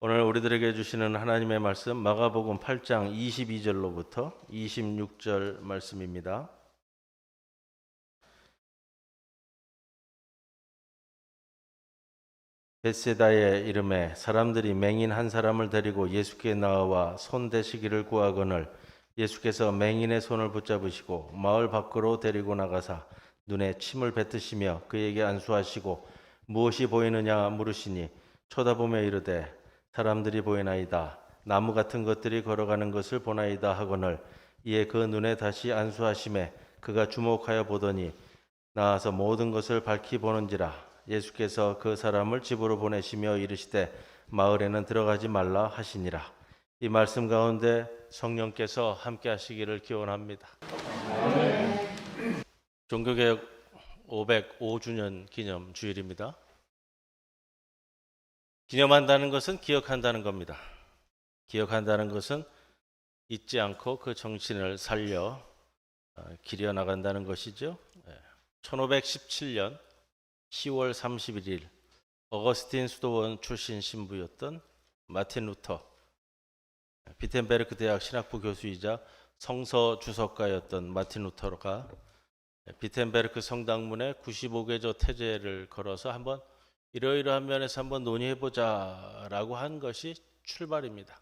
오늘 우리들에게 주시는 하나님의 말씀 마가복음 8장 22절로부터 26절 말씀입니다. 벳세다의 이름에 사람들이 맹인 한 사람을 데리고 예수께 나와 손 대시기를 구하거늘 예수께서 맹인의 손을 붙잡으시고 마을 밖으로 데리고 나가사 눈에 침을 뱉으시며 그에게 안수하시고 무엇이 보이느냐 물으시니 쳐다보며 이르되 사람들이 보이나이다. 나무 같은 것들이 걸어가는 것을 보나이다 하거늘 이에 그 눈에 다시 안수하심에 그가 주목하여 보더니 나와서 모든 것을 밝히 보는지라. 예수께서 그 사람을 집으로 보내시며 이르시되 마을에는 들어가지 말라 하시니라. 이 말씀 가운데 성령께서 함께 하시기를 기원합니다. 종교개혁 505주년 기념 주일입니다. 기념한다는 것은 기억한다는 겁니다. 기억한다는 것은 잊지 않고 그 정신을 살려 기려나간다는 것이죠. 1517년 10월 31일 어거스틴 수도원 출신 신부였던 마틴 루터, 비텐베르크 대학 신학부 교수이자 성서 주석가였던 마틴 루터가 비텐베르크 성당문에 95개조 태제를 걸어서 한번 이러이러한 면에서 한번 논의해보자라고 한 것이 출발입니다.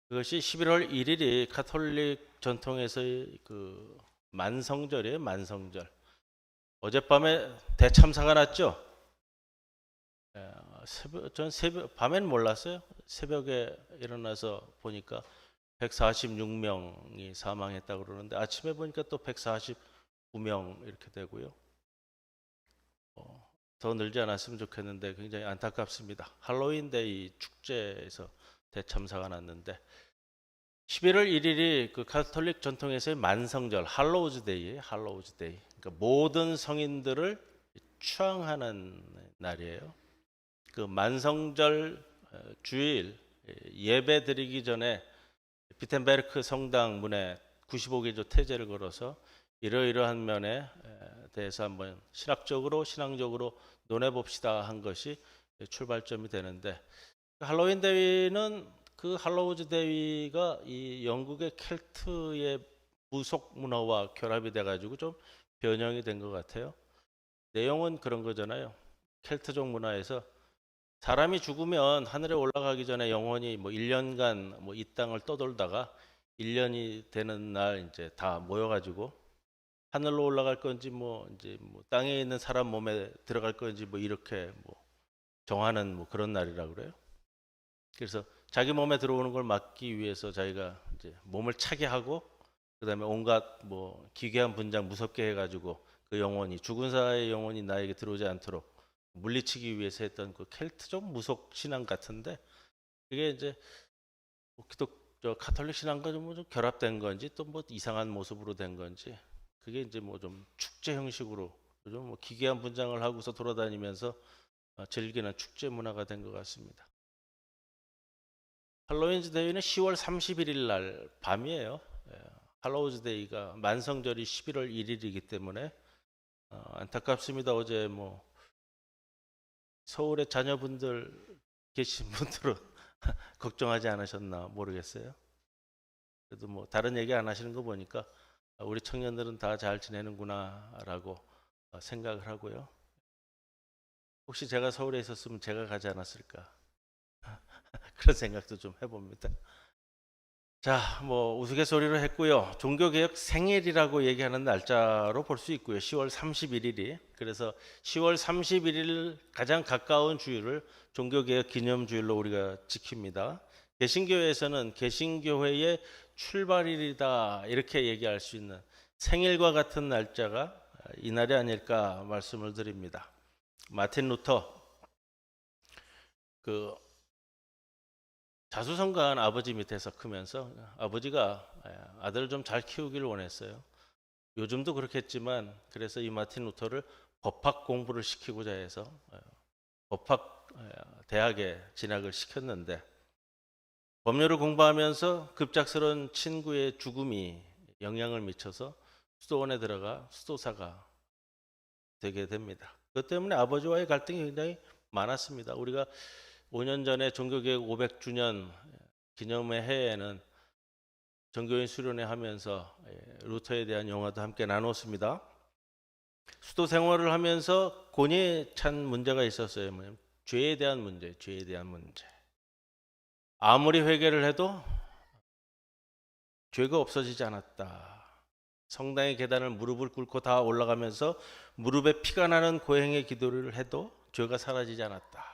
그것이 11월 1일이 가톨릭 전통에서의 그 만성절이에요. 만성절. 어젯밤에 대참사가 났죠. 전 밤엔 몰랐어요. 새벽에 일어나서 보니까 146명이 사망했다고 그러는데 아침에 보니까 또 149명 이렇게 되고요. 더 늘지 않았으면 좋겠는데 굉장히 안타깝습니다. 할로윈데이 축제에서 대참사가 났는데 11월 1일이 그 가톨릭 전통에서의 만성절 할로우즈데이예요. 할로우즈데이. 그러니까 모든 성인들을 추앙하는 날이에요. 그 만성절 주일 예배 드리기 전에 비텐베르크 성당 문에 95개조 태제를 걸어서 이러이러한 면에 대해서 한번 신앙적으로 논해봅시다 한 것이 출발점이 되는데, 할로윈 대위는 그 할로우즈 대위가 이 영국의 켈트의 무속 문화와 결합이 돼가지고 좀 변형이 된 것 같아요. 내용은 그런 거잖아요. 켈트족 문화에서 사람이 죽으면 하늘에 올라가기 전에 영혼이 뭐 1년간 뭐 이 땅을 떠돌다가 1년이 되는 날 이제 다 모여가지고 하늘로 올라갈 건지 뭐 이제 뭐 땅에 있는 사람 몸에 들어갈 건지 뭐 이렇게 뭐 정하는 뭐 그런 날이라고 그래요. 그래서 자기 몸에 들어오는 걸 막기 위해서 자기가 이제 몸을 차게 하고 그다음에 온갖 뭐 기괴한 분장 무섭게 해가지고 그 영혼이 죽은 사의 영혼이 나에게 들어오지 않도록 물리치기 위해서 했던 그 켈트족 무속 신앙 같은데, 그게 이제 뭐 기독 가톨릭 신앙과 좀 결합된 건지 또 뭐 이상한 모습으로 된 건지, 그게 이제 뭐 좀 축제 형식으로 좀 뭐 기괴한 분장을 하고서 돌아다니면서 즐기는 축제 문화가 된 것 같습니다. 할로윈즈 데이는 10월 31일 날 밤이에요. 할로우즈 데이가 만성절이 11월 1일이기 때문에 안타깝습니다. 어제 뭐 서울에 자녀분들 계신 분들은 걱정하지 않으셨나 모르겠어요. 그래도 뭐 다른 얘기 안 하시는 거 보니까 우리 청년들은 다 잘 지내는구나라고 생각을 하고요. 혹시 제가 서울에 있었으면 제가 가지 않았을까 그런 생각도 좀 해봅니다. 자, 뭐 우스갯소리로 했고요. 종교개혁 생일이라고 얘기하는 날짜로 볼 수 있고요. 10월 31일이. 그래서 10월 31일 가장 가까운 주일을 종교개혁 기념주일로 우리가 지킵니다. 개신교회에서는 개신교회의 출발일이다 이렇게 얘기할 수 있는 생일과 같은 날짜가 이날이 아닐까 말씀을 드립니다. 마틴 루터, 그 자수성가한 아버지 밑에서 크면서 아버지가 아들을 좀 잘 키우기를 원했어요. 요즘도 그렇겠지만 그래서 이 마틴 루터를 법학 공부를 시키고자 해서 법학 대학에 진학을 시켰는데, 법률을 공부하면서 급작스러운 친구의 죽음이 영향을 미쳐서 수도원에 들어가 수도사가 되게 됩니다. 그것 때문에 아버지와의 갈등이 굉장히 많았습니다. 우리가 5년 전에 종교개혁 500주년 기념의 해에는 전교인 수련회 하면서 루터에 대한 영화도 함께 나눴습니다. 수도 생활을 하면서 고뇌에 찬 문제가 있었어요. 죄에 대한 문제, 죄에 대한 문제. 아무리 회개를 해도 죄가 없어지지 않았다. 성당의 계단을 무릎을 꿇고 다 올라가면서 무릎에 피가 나는 고행의 기도를 해도 죄가 사라지지 않았다.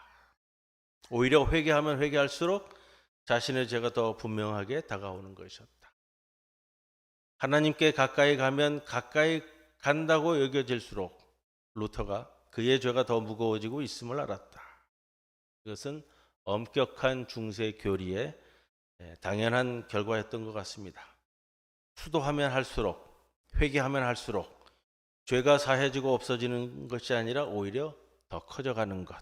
오히려 회개하면 회개할수록 자신의 죄가 더 분명하게 다가오는 것이었다. 하나님께 가까이 가면 가까이 간다고 여겨질수록 루터가 그의 죄가 더 무거워지고 있음을 알았다. 이것은 엄격한 중세 교리의 당연한 결과였던 것 같습니다. 수도하면 할수록, 회개하면 할수록 죄가 사해지고 없어지는 것이 아니라 오히려 더 커져가는 것.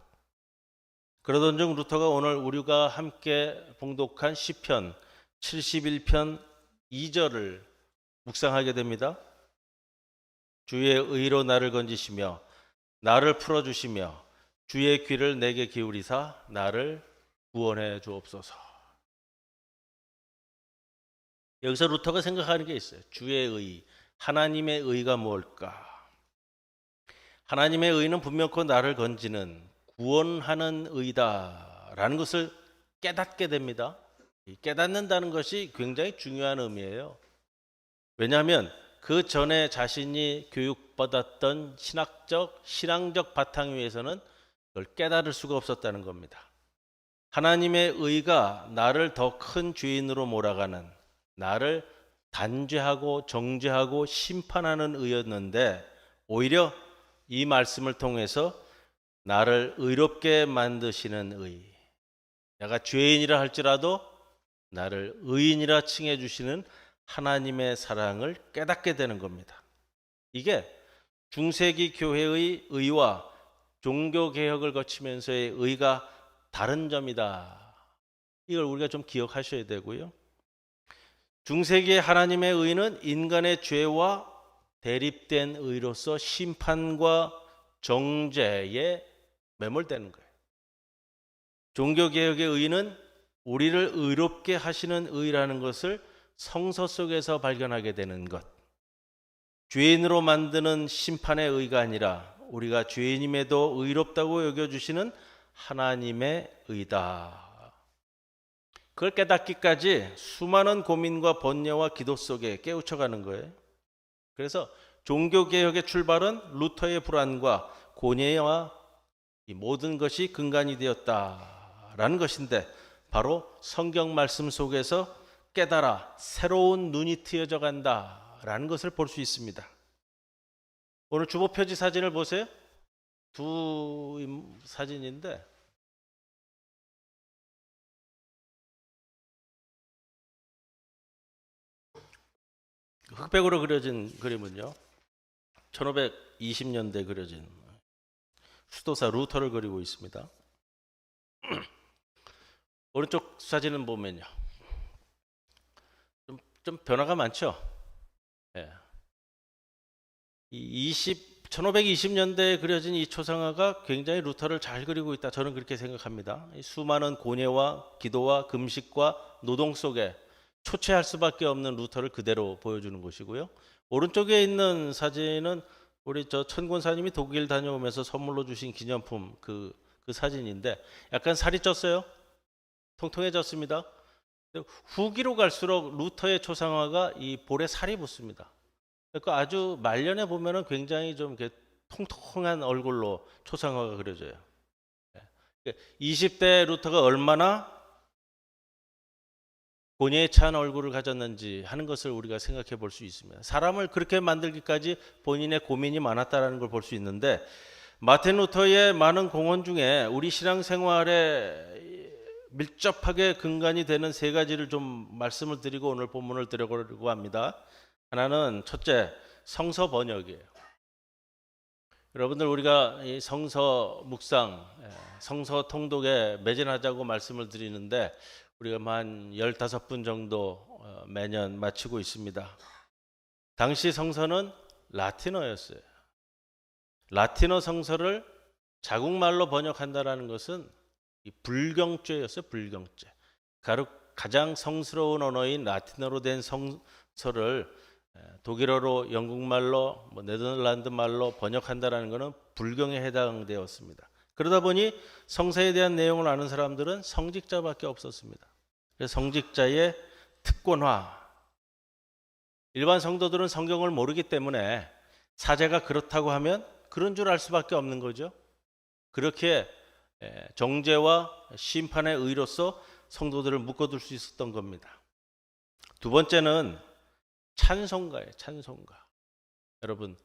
그러던 중 루터가 오늘 우리가 함께 봉독한 시편 71편 2절을 묵상하게 됩니다. 주의 의로 나를 건지시며 나를 풀어주시며 주의 귀를 내게 기울이사 나를 구원해 주옵소서. 여기서 루터가 생각하는 게 있어요. 주의 의, 하나님의 의가 뭘까? 하나님의 의는 분명코 나를 건지는 구원하는 의다라는 것을 깨닫게 됩니다. 깨닫는다는 것이 굉장히 중요한 의미예요. 왜냐하면 그 전에 자신이 교육받았던 신앙적 바탕 위에서는 그걸 깨달을 수가 없었다는 겁니다. 하나님의 의가 나를 더 큰 죄인으로 몰아가는, 나를 단죄하고 정죄하고 심판하는 의였는데 오히려 이 말씀을 통해서 나를 의롭게 만드시는 의, 내가 죄인이라 할지라도 나를 의인이라 칭해 주시는 하나님의 사랑을 깨닫게 되는 겁니다. 이게 중세기 교회의 의와 종교개혁을 거치면서의 의가 다른 점이다. 이걸 우리가 좀 기억하셔야 되고요. 중세기의 하나님의 의는 인간의 죄와 대립된 의로서 심판과 정죄에 매몰되는 거예요. 종교개혁의 의는 우리를 의롭게 하시는 의라는 것을 성서 속에서 발견하게 되는 것. 죄인으로 만드는 심판의 의가 아니라 우리가 죄인임에도 의롭다고 여겨주시는 하나님의 의다. 그걸 깨닫기까지 수많은 고민과 번뇌와 기도 속에 깨우쳐가는 거예요. 그래서 종교개혁의 출발은 루터의 불안과 고뇌와 이 모든 것이 근간이 되었다라는 것인데 바로 성경 말씀 속에서 깨달아 새로운 눈이 트여져 간다라는 것을 볼 수 있습니다. 오늘 주보 표지 사진을 보세요. 두 사진인데 흑백으로 그려진 그림은요. 1520년대 그려진 수도사 루터를 그리고 있습니다. 오른쪽 사진을 보면요. 좀 변화가 많죠. 예. 1520년대에 그려진 이 초상화가 굉장히 루터를 잘 그리고 있다. 저는 그렇게 생각합니다. 수많은 고뇌와 기도와 금식과 노동 속에 초췌할 수밖에 없는 루터를 그대로 보여주는 것이고요. 오른쪽에 있는 사진은 우리 천권사님이 독일 다녀오면서 선물로 주신 기념품 그 사진인데 약간 살이 쪘어요. 통통해졌습니다. 후기로 갈수록 루터의 초상화가 이 볼에 살이 붙습니다. 그러니까 아주 말년에 보면은 굉장히 좀 이렇게 통통한 얼굴로 초상화가 그려져요. 20대 루터가 얼마나 고뇌에 찬 얼굴을 가졌는지 하는 것을 우리가 생각해 볼 수 있습니다. 사람을 그렇게 만들기까지 본인의 고민이 많았다는 걸 볼 수 있는데 마틴 루터의 많은 공헌 중에 우리 신앙생활에 밀접하게 근간이 되는 세 가지를 좀 말씀을 드리고 오늘 본문을 드려보려고 합니다. 하나는 첫째, 성서 번역이에요. 여러분들 우리가 이 성서 묵상, 성서 통독에 매진하자고 말씀을 드리는데 우리가 한 15분 정도 매년 마치고 있습니다. 당시 성서는 라틴어였어요. 라틴어 성서를 자국말로 번역한다는 것은 이 불경죄였어요. 불경죄. 가장 성스러운 언어인 라틴어로 된 성서를 독일어로, 영국말로, 네덜란드 말로 번역한다라는 것은 불경에 해당되었습니다. 그러다 보니 성서에 대한 내용을 아는 사람들은 성직자밖에 없었습니다. 그래서 성직자의 특권화. 일반 성도들은 성경을 모르기 때문에 사제가 그렇다고 하면 그런 줄 알 수밖에 없는 거죠. 그렇게 정죄와 심판의 의로서 성도들을 묶어둘 수 있었던 겁니다. 두 번째는 찬송가예요. 찬송가. 여러분,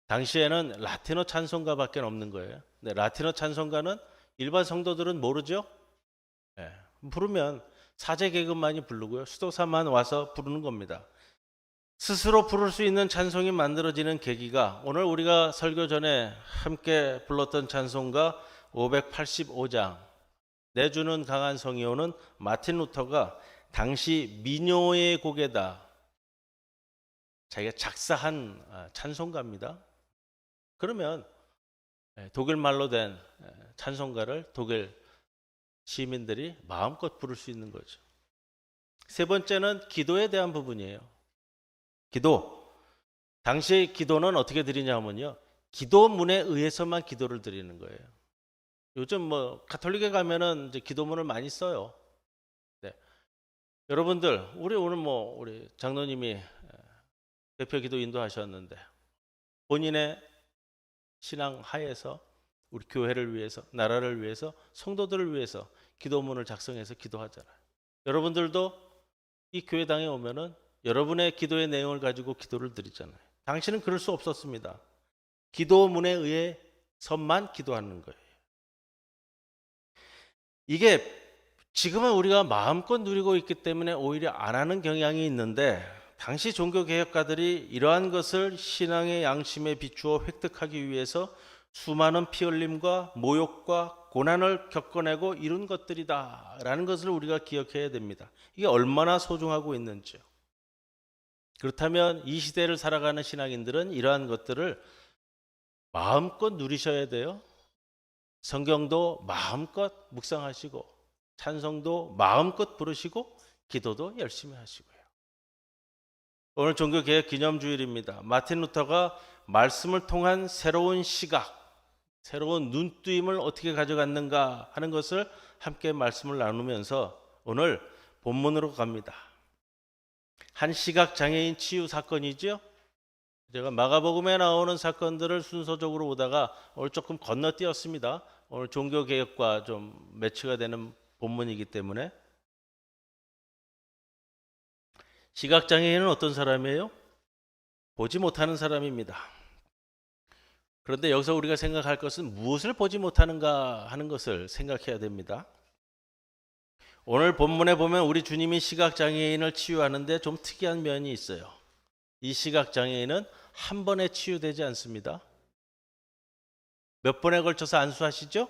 당시에는 라틴어 찬송가밖에 없는 거예요. 근데 라틴어 찬송가는 일반 성도들은 모르죠. 부르면 사제 계급만이 부르고요. 수도사만 와서 부르는 겁니다. 스스로 부를 수 있는 찬송이 만들어지는 계기가 오늘 우리가 설교 전에 함께 불렀던 찬송가 585장 내 주는 강한 성이오는 마틴 루터가 당시 민요의 곡에다 자기가 작사한 찬송가입니다. 그러면 독일말로 된 찬송가를 독일 시민들이 마음껏 부를 수 있는 거죠. 세 번째는 기도에 대한 부분이에요. 기도. 당시 기도는 어떻게 드리냐면요. 기도문에 의해서만 기도를 드리는 거예요. 요즘 가톨릭에 가면은 이제 기도문을 많이 써요. 네. 여러분들, 우리 오늘 우리 장로님이 대표 기도 인도하셨는데 본인의 신앙 하에서 우리 교회를 위해서, 나라를 위해서, 성도들을 위해서 기도문을 작성해서 기도하잖아요. 여러분들도 이 교회당에 오면은 여러분의 기도의 내용을 가지고 기도를 드리잖아요. 당신은 그럴 수 없었습니다. 기도문에 의해서만 기도하는 거예요. 이게 지금은 우리가 마음껏 누리고 있기 때문에 오히려 안 하는 경향이 있는데 당시 종교개혁가들이 이러한 것을 신앙의 양심에 비추어 획득하기 위해서 수많은 피 흘림과 모욕과 고난을 겪어내고 이룬 것들이다라는 것을 우리가 기억해야 됩니다. 이게 얼마나 소중하고 있는지요. 그렇다면 이 시대를 살아가는 신앙인들은 이러한 것들을 마음껏 누리셔야 돼요. 성경도 마음껏 묵상하시고 찬송도 마음껏 부르시고 기도도 열심히 하시고요. 오늘 종교개혁 기념주일입니다. 마틴 루터가 말씀을 통한 새로운 시각, 새로운 눈뜨임을 어떻게 가져갔는가 하는 것을 함께 말씀을 나누면서 오늘 본문으로 갑니다. 한 시각장애인 치유 사건이죠. 제가 마가복음에 나오는 사건들을 순서적으로 보다가 오늘 조금 건너뛰었습니다. 오늘 종교개혁과 좀 매치가 되는 본문이기 때문에. 시각장애인은 어떤 사람이에요? 보지 못하는 사람입니다. 그런데 여기서 우리가 생각할 것은 무엇을 보지 못하는가 하는 것을 생각해야 됩니다. 오늘 본문에 보면 우리 주님이 시각장애인을 치유하는데 좀 특이한 면이 있어요. 이 시각장애인은 한 번에 치유되지 않습니다. 몇 번에 걸쳐서 안수하시죠?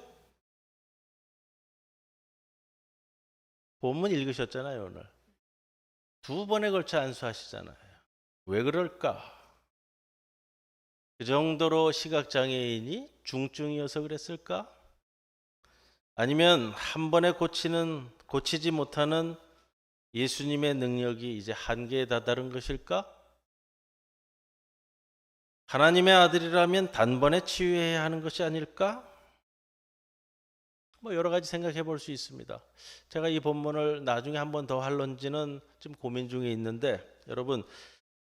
본문 읽으셨잖아요, 오늘. 2번에 걸쳐 안수하시잖아요. 왜 그럴까? 그 정도로 시각장애인이 중증이어서 그랬을까? 아니면 한 번에 고치지 못하는 예수님의 능력이 이제 한계에 다다른 것일까? 하나님의 아들이라면 단번에 치유해야 하는 것이 아닐까? 여러 가지 생각해 볼 수 있습니다. 제가 이 본문을 나중에 한 번 더 할런지는 좀 고민 중에 있는데 여러분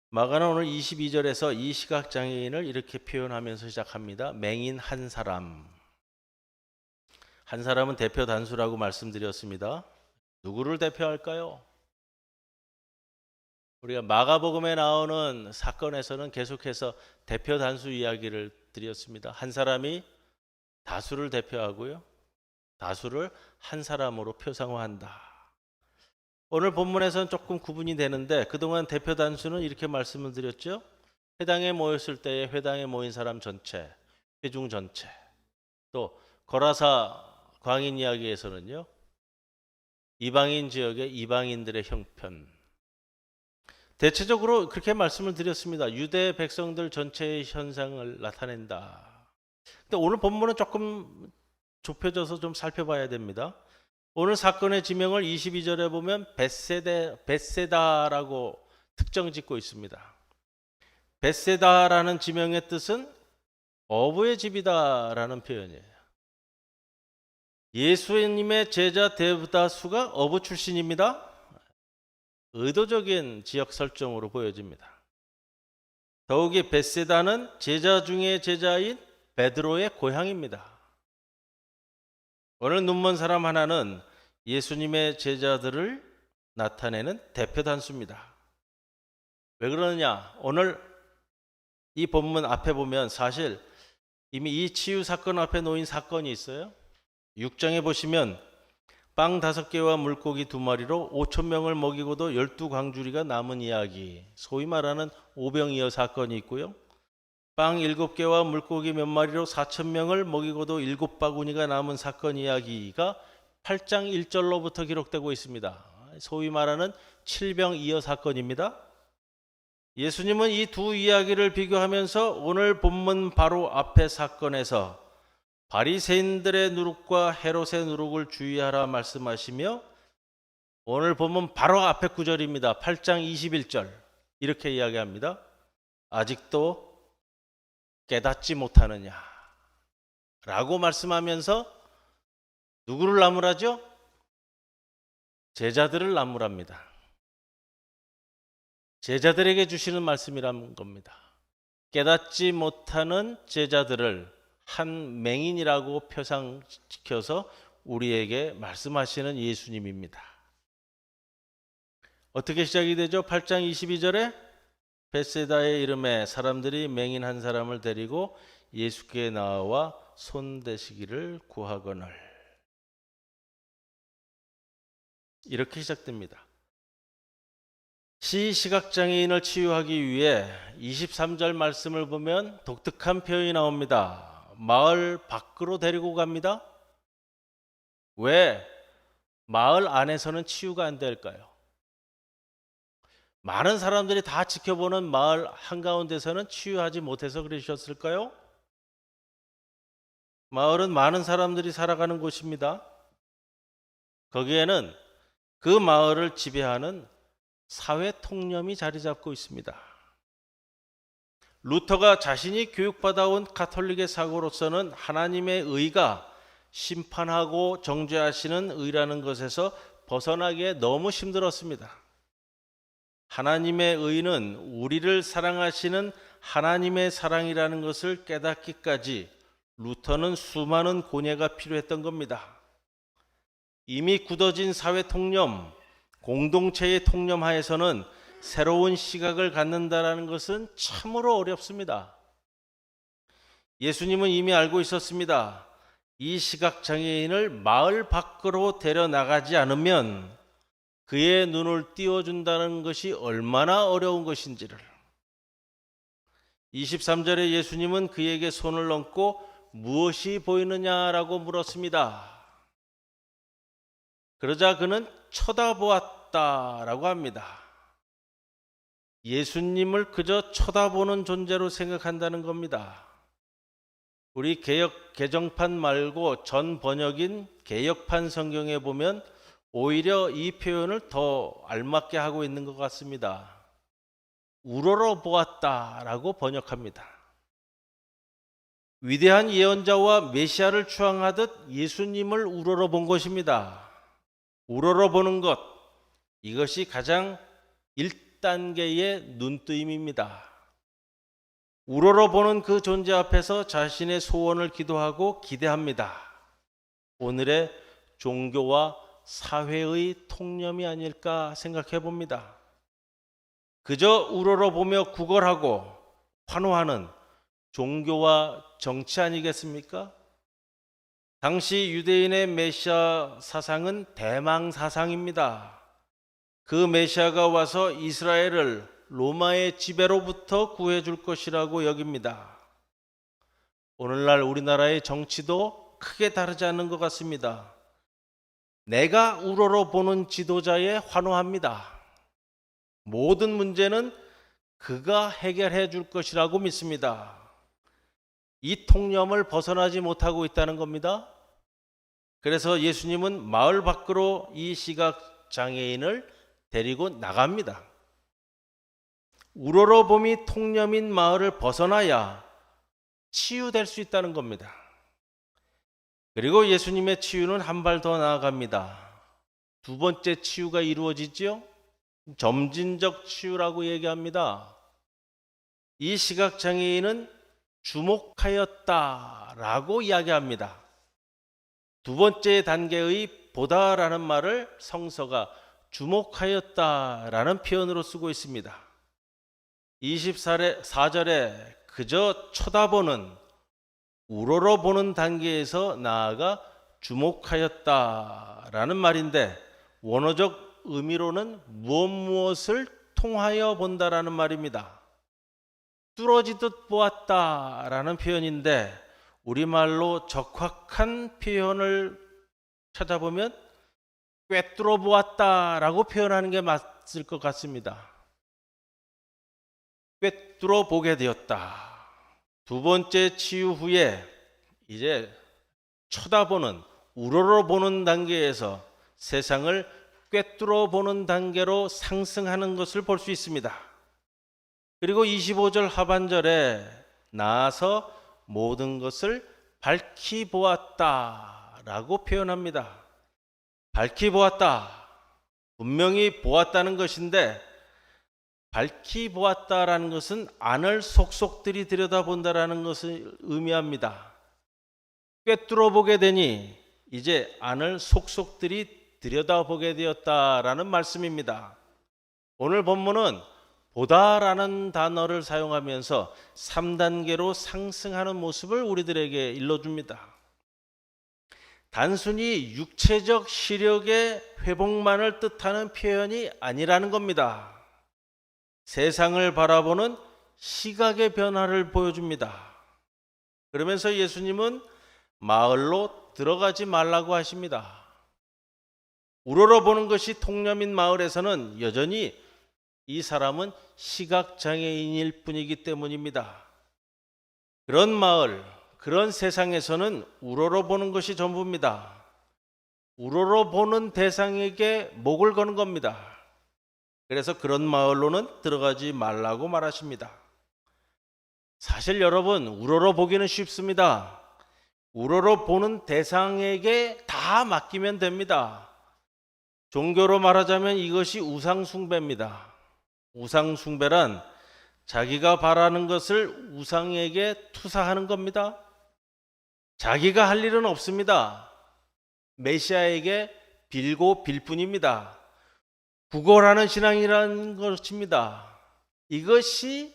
마가는 오늘 22절에서 이 시각장애인을 이렇게 표현하면서 시작합니다. 맹인 한 사람. 한 사람은 대표 단수라고 말씀드렸습니다. 누구를 대표할까요? 우리가 마가복음에 나오는 사건에서는 계속해서 대표 단수 이야기를 드렸습니다. 한 사람이 다수를 대표하고요. 다수를 한 사람으로 표상화한다. 오늘 본문에서는 조금 구분이 되는데 그동안 대표 단수는 이렇게 말씀을 드렸죠. 회당에 모였을 때에 회당에 모인 사람 전체, 회중 전체. 또 거라사 광인 이야기에서는요. 이방인 지역의 이방인들의 형편. 대체적으로 그렇게 말씀을 드렸습니다. 유대 백성들 전체의 현상을 나타낸다. 근데 오늘 본문은 조금 좁혀져서 좀 살펴봐야 됩니다. 오늘 사건의 지명을 22절에 보면 벳세다라고 특정 짓고 있습니다. 벳세다라는 지명의 뜻은 어부의 집이다라는 표현이에요. 예수님의 제자 대다수가 어부 출신입니다. 의도적인 지역 설정으로 보여집니다. 더욱이 벳세다는 제자 중의 제자인 베드로의 고향입니다. 오늘 눈먼 사람 하나는 예수님의 제자들을 나타내는 대표 단수입니다. 왜 그러느냐? 오늘 이 본문 앞에 보면 사실 이미 이 치유 사건 앞에 놓인 사건이 있어요. 6장에 보시면 빵 5개와 물고기 2마리로 5,000명을 먹이고도 12광주리가 남은 이야기, 소위 말하는 오병이어 사건이 있고요. 빵 7개와 물고기 몇 마리로 4,000명을 먹이고도 7바구니가 남은 사건 이야기가 8장 1절로부터 기록되고 있습니다. 소위 말하는 칠병이어 사건입니다. 예수님은 이 두 이야기를 비교하면서 오늘 본문 바로 앞의 사건에서 바리새인들의 누룩과 헤롯의 누룩을 주의하라 말씀하시며 오늘 본문 바로 앞에 구절입니다. 8장 21절 이렇게 이야기합니다. 아직도 깨닫지 못하느냐 라고 말씀하면서 누구를 나무라죠? 제자들을 나무랍니다. 제자들에게 주시는 말씀이란 겁니다. 깨닫지 못하는 제자들을 한 맹인이라고 표상시켜서 우리에게 말씀하시는 예수님입니다. 어떻게 시작이 되죠? 8장 22절에 벳세다의 이름에 사람들이 맹인 한 사람을 데리고 예수께 나와 손대시기를 구하거늘. 이렇게 시작됩니다. 시각장애인을 치유하기 위해 23절 말씀을 보면 독특한 표현이 나옵니다. 마을 밖으로 데리고 갑니다. 왜 마을 안에서는 치유가 안 될까요? 많은 사람들이 다 지켜보는 마을 한가운데서는 치유하지 못해서 그러셨을까요? 마을은 많은 사람들이 살아가는 곳입니다. 거기에는 그 마을을 지배하는 사회 통념이 자리 잡고 있습니다. 루터가 자신이 교육받아온 가톨릭의 사고로서는 하나님의 의가 심판하고 정죄하시는 의라는 것에서 벗어나기에 너무 힘들었습니다. 하나님의 의는 우리를 사랑하시는 하나님의 사랑이라는 것을 깨닫기까지 루터는 수많은 고뇌가 필요했던 겁니다. 이미 굳어진 사회 통념, 공동체의 통념 하에서는 새로운 시각을 갖는다는 것은 참으로 어렵습니다. 예수님은 이미 알고 있었습니다. 이 시각장애인을 마을 밖으로 데려나가지 않으면 그의 눈을 띄워준다는 것이 얼마나 어려운 것인지를. 23절에 예수님은 그에게 손을 얹고 무엇이 보이느냐라고 물었습니다. 그러자 그는 쳐다보았다라고 합니다. 예수님을 그저 쳐다보는 존재로 생각한다는 겁니다. 우리 개정판 말고 전 번역인 개역판 성경에 보면 오히려 이 표현을 더 알맞게 하고 있는 것 같습니다. 우러러 보았다라고 번역합니다. 위대한 예언자와 메시아를 추앙하듯 예수님을 우러러 본 것입니다. 우러러 보는 것, 이것이 가장 1단계의 눈뜨임입니다. 우러러 보는 그 존재 앞에서 자신의 소원을 기도하고 기대합니다. 오늘의 종교와 사회의 통념이 아닐까 생각해 봅니다. 그저 우러러 보며 구걸하고 환호하는 종교와 정치 아니겠습니까? 당시 유대인의 메시아 사상은 대망 사상입니다. 그 메시아가 와서 이스라엘을 로마의 지배로부터 구해줄 것이라고 여깁니다. 오늘날 우리나라의 정치도 크게 다르지 않는 것 같습니다. 내가 우러러 보는 지도자에 환호합니다. 모든 문제는 그가 해결해 줄 것이라고 믿습니다. 이 통념을 벗어나지 못하고 있다는 겁니다. 그래서 예수님은 마을 밖으로 이 시각 장애인을 데리고 나갑니다. 우러러봄이 통념인 마을을 벗어나야 치유될 수 있다는 겁니다. 그리고 예수님의 치유는 한 발 더 나아갑니다. 두 번째 치유가 이루어지죠. 점진적 치유라고 얘기합니다. 이 시각장애인은 주목하였다라고 이야기합니다. 두 번째 단계의 보다라는 말을 성서가 주목하였다라는 표현으로 쓰고 있습니다. 24절에 그저 쳐다보는, 우러러보는 단계에서 나아가 주목하였다라는 말인데, 원어적 의미로는 무엇을 통하여 본다라는 말입니다. 뚫어지듯 보았다라는 표현인데, 우리말로 적확한 표현을 찾아보면 꿰뚫어 보았다라고 표현하는 게 맞을 것 같습니다. 꿰뚫어 보게 되었다. 두 번째 치유 후에 이제 쳐다보는, 우러러보는 단계에서 세상을 꿰뚫어 보는 단계로 상승하는 것을 볼 수 있습니다. 그리고 25절 하반절에 나아서 모든 것을 밝히 보았다라고 표현합니다. 밝히 보았다. 분명히 보았다는 것인데, 밝히 보았다라는 것은 안을 속속들이 들여다본다라는 것을 의미합니다. 꿰뚫어 보게 되니 이제 안을 속속들이 들여다보게 되었다라는 말씀입니다. 오늘 본문은 보다라는 단어를 사용하면서 3단계로 상승하는 모습을 우리들에게 일러줍니다. 단순히 육체적 시력의 회복만을 뜻하는 표현이 아니라는 겁니다. 세상을 바라보는 시각의 변화를 보여줍니다. 그러면서 예수님은 마을로 들어가지 말라고 하십니다. 우러러보는 것이 통념인 마을에서는 여전히 이 사람은 시각장애인일 뿐이기 때문입니다. 그런 마을, 그런 세상에서는 우러러보는 것이 전부입니다. 우러러보는 대상에게 목을 거는 겁니다. 그래서 그런 마을로는 들어가지 말라고 말하십니다. 사실 여러분, 우러러보기는 쉽습니다. 우러러보는 대상에게 다 맡기면 됩니다. 종교로 말하자면 이것이 우상숭배입니다. 우상숭배란 자기가 바라는 것을 우상에게 투사하는 겁니다. 자기가 할 일은 없습니다. 메시아에게 빌고 빌 뿐입니다. 구걸하는 신앙이라는 것입니다. 이것이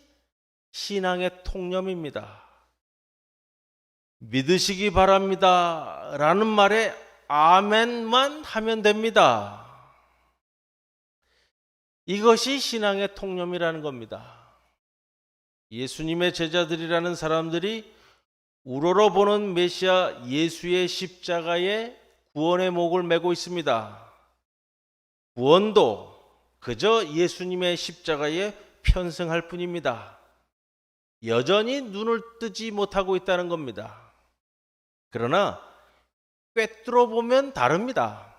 신앙의 통념입니다. 믿으시기 바랍니다 라는 말에 아멘만 하면 됩니다. 이것이 신앙의 통념이라는 겁니다. 예수님의 제자들이라는 사람들이 우러러보는 메시아 예수의 십자가에 구원의 목을 메고 있습니다. 구원도 그저 예수님의 십자가에 편승할 뿐입니다. 여전히 눈을 뜨지 못하고 있다는 겁니다. 그러나 꿰뚫어 보면 다릅니다.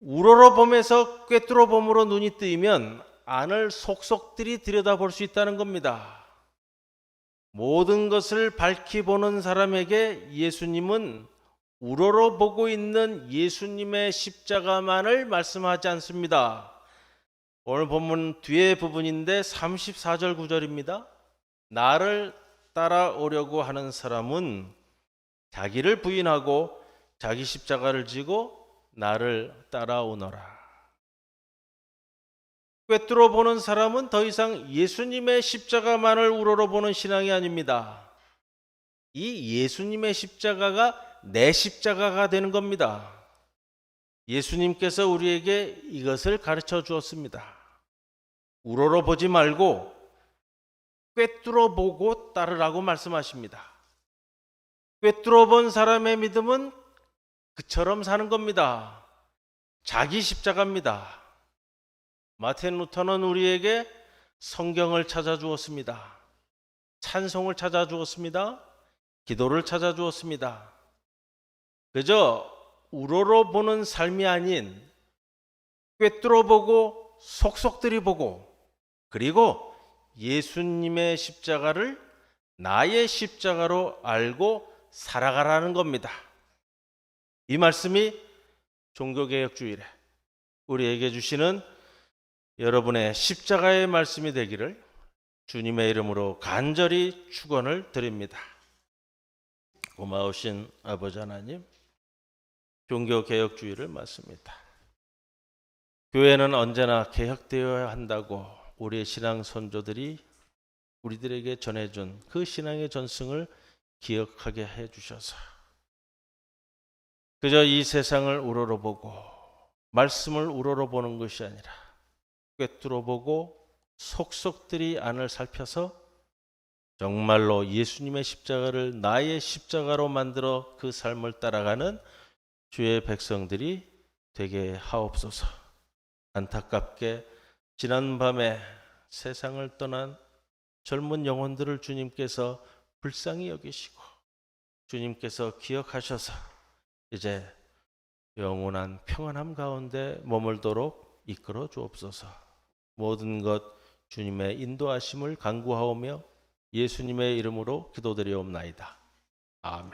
우러러보면서 꿰뚫어 봄으로 눈이 뜨이면 안을 속속들이 들여다볼 수 있다는 겁니다. 모든 것을 밝히 보는 사람에게 예수님은 우러러보고 있는 예수님의 십자가만을 말씀하지 않습니다. 오늘 본문 뒤에 부분인데 34절 9절입니다. 나를 따라오려고 하는 사람은 자기를 부인하고 자기 십자가를 지고 나를 따라오너라. 꿰뚫어 보는 사람은 더 이상 예수님의 십자가만을 우러러보는 신앙이 아닙니다. 이 예수님의 십자가가 내 십자가가 되는 겁니다. 예수님께서 우리에게 이것을 가르쳐 주었습니다. 우러러보지 말고 꿰뚫어 보고 따르라고 말씀하십니다. 꿰뚫어 본 사람의 믿음은 그처럼 사는 겁니다. 자기 십자가입니다. 마틴 루터는 우리에게 성경을 찾아주었습니다. 찬송을 찾아주었습니다. 기도를 찾아주었습니다. 그저 우러러보는 삶이 아닌 꿰뚫어보고 속속 들이보고 그리고 예수님의 십자가를 나의 십자가로 알고 살아가라는 겁니다. 이 말씀이 종교개혁주일에 우리에게 주시는 여러분의 십자가의 말씀이 되기를 주님의 이름으로 간절히 축원을 드립니다. 고마우신 아버지 하나님, 종교개혁주의를 맞습니다. 교회는 언제나 개혁되어야 한다고 우리의 신앙 선조들이 우리들에게 전해준 그 신앙의 전승을 기억하게 해주셔서 그저 이 세상을 우러러보고 말씀을 우러러보는 것이 아니라 꿰뚫어보고 속속들이 안을 살펴서 정말로 예수님의 십자가를 나의 십자가로 만들어 그 삶을 따라가는 주의 백성들이 되게 하옵소서. 안타깝게 지난밤에 세상을 떠난 젊은 영혼들을 주님께서 불쌍히 여기시고 주님께서 기억하셔서 이제 영원한 평안함 가운데 머물도록 이끌어 주옵소서. 모든 것 주님의 인도하심을 간구하오며 예수님의 이름으로 기도드리옵나이다. 아멘.